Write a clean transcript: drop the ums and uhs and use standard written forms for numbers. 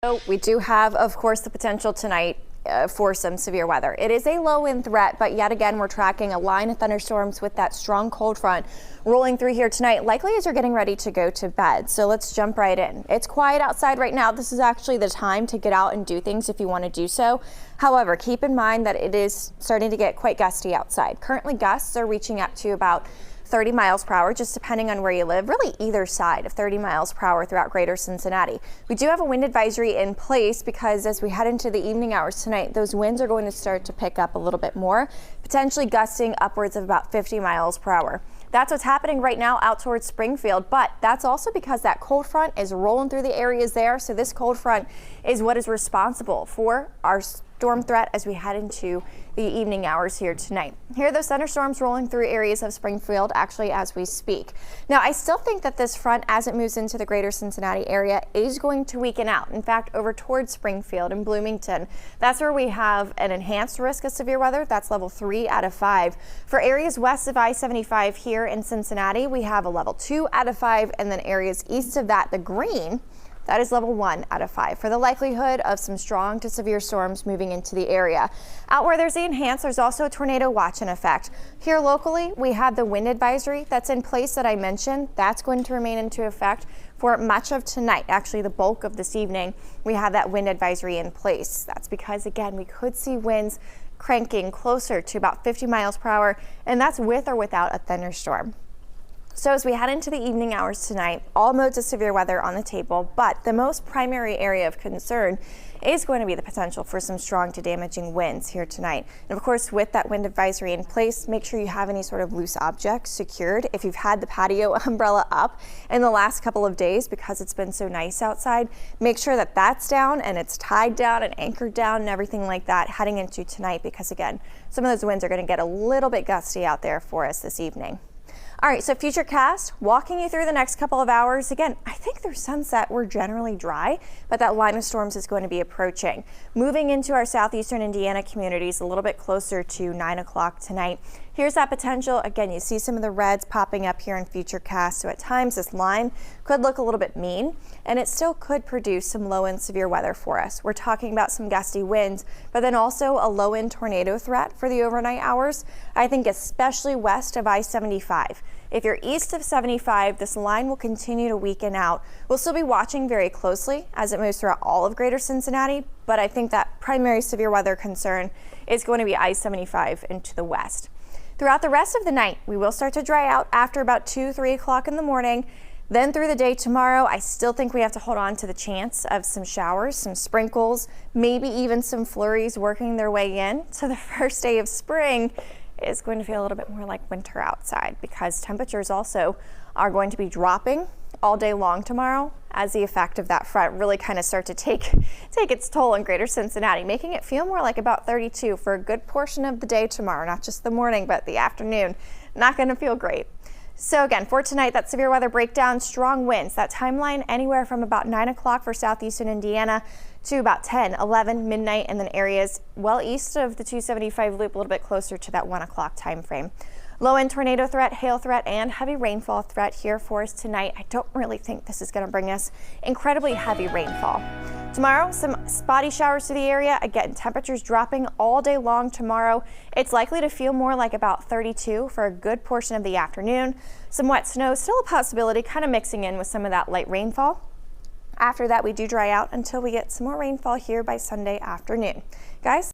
So we do have, of course, the potential tonight for some severe weather. It is a low wind threat, but yet again, we're tracking a line of thunderstorms with that strong cold front rolling through here tonight, likely as you're getting ready to go to bed. So let's jump right in. It's quiet outside right now. This is actually the time to get out and do things if you want to do so. However, keep in mind that it is starting to get quite gusty outside. Currently, gusts are reaching up to about 30 miles per hour, just depending on where you live, really either side of 30 miles per hour throughout greater Cincinnati. We do have a wind advisory in place because as we head into the evening hours tonight, those winds are going to start to pick up a little bit more, potentially gusting upwards of about 50 miles per hour. That's what's happening right now out towards Springfield, but that's also because that cold front is rolling through the areas there. So this cold front is what is responsible for our storm threat as we head into the evening hours here tonight. Here are those thunderstorms rolling through areas of Springfield actually as we speak. Now, I still think that this front, as it moves into the greater Cincinnati area, is going to weaken out. In fact, over towards Springfield and Bloomington, that's where we have an enhanced risk of severe weather. That's level 3 out of 5. For areas west of I-75 here in Cincinnati, we have a level 2 out of 5, and then areas east of that, the green, that is level 1 out of 5 for the likelihood of some strong to severe storms moving into the area. Out where there's the enhanced, there's also a tornado watch in effect. Here locally, we have the wind advisory that's in place that I mentioned. That's going to remain into effect for much of tonight. Actually, the bulk of this evening, we have that wind advisory in place. That's because, again, we could see winds cranking closer to about 50 miles per hour, and that's with or without a thunderstorm. So as we head into the evening hours tonight, all modes of severe weather on the table, but the most primary area of concern is going to be the potential for some strong to damaging winds here tonight. And of course, with that wind advisory in place, make sure you have any sort of loose objects secured. If you've had the patio umbrella up in the last couple of days because it's been so nice outside, make sure that that's down and it's tied down and anchored down and everything like that heading into tonight, because again, some of those winds are going to get a little bit gusty out there for us this evening. All right, so Futurecast, walking you through the next couple of hours. Again, I think through sunset, we're generally dry, but that line of storms is going to be approaching. Moving into our southeastern Indiana communities a little bit closer to 9 o'clock tonight. Here's that potential. Again, you see some of the reds popping up here in Futurecast, so at times this line could look a little bit mean, and it still could produce some low and severe weather for us. We're talking about some gusty winds, but then also a low end tornado threat for the overnight hours. I think especially west of I-75. If you're east of 75, this line will continue to weaken out. We'll still be watching very closely as it moves throughout all of greater Cincinnati, but I think that primary severe weather concern is going to be I-75 into the west. Throughout the rest of the night, we will start to dry out after about 2-3 o'clock in the morning. Then through the day tomorrow, I still think we have to hold on to the chance of some showers, some sprinkles, maybe even some flurries working their way in. So the first day of spring is going to feel a little bit more like winter outside, because temperatures also are going to be dropping all day long tomorrow as the effect of that front really kind of start to take its toll in greater Cincinnati, making it feel more like about 32 for a good portion of the day tomorrow, not just the morning, but the afternoon. Not going to feel great. So again, for tonight, that severe weather breakdown, strong winds, that timeline anywhere from about 9 o'clock for southeastern Indiana to about 10, 11, midnight, and then areas well east of the 275 loop, a little bit closer to that 1 o'clock time frame. Low end tornado threat, hail threat, and heavy rainfall threat here for us tonight. I don't really think this is going to bring us incredibly heavy rainfall. Tomorrow, some spotty showers to the area. Again, temperatures dropping all day long tomorrow. It's likely to feel more like about 32 for a good portion of the afternoon. Some wet snow, still a possibility, kind of mixing in with some of that light rainfall. After that, we do dry out until we get some more rainfall here by Sunday afternoon. Guys?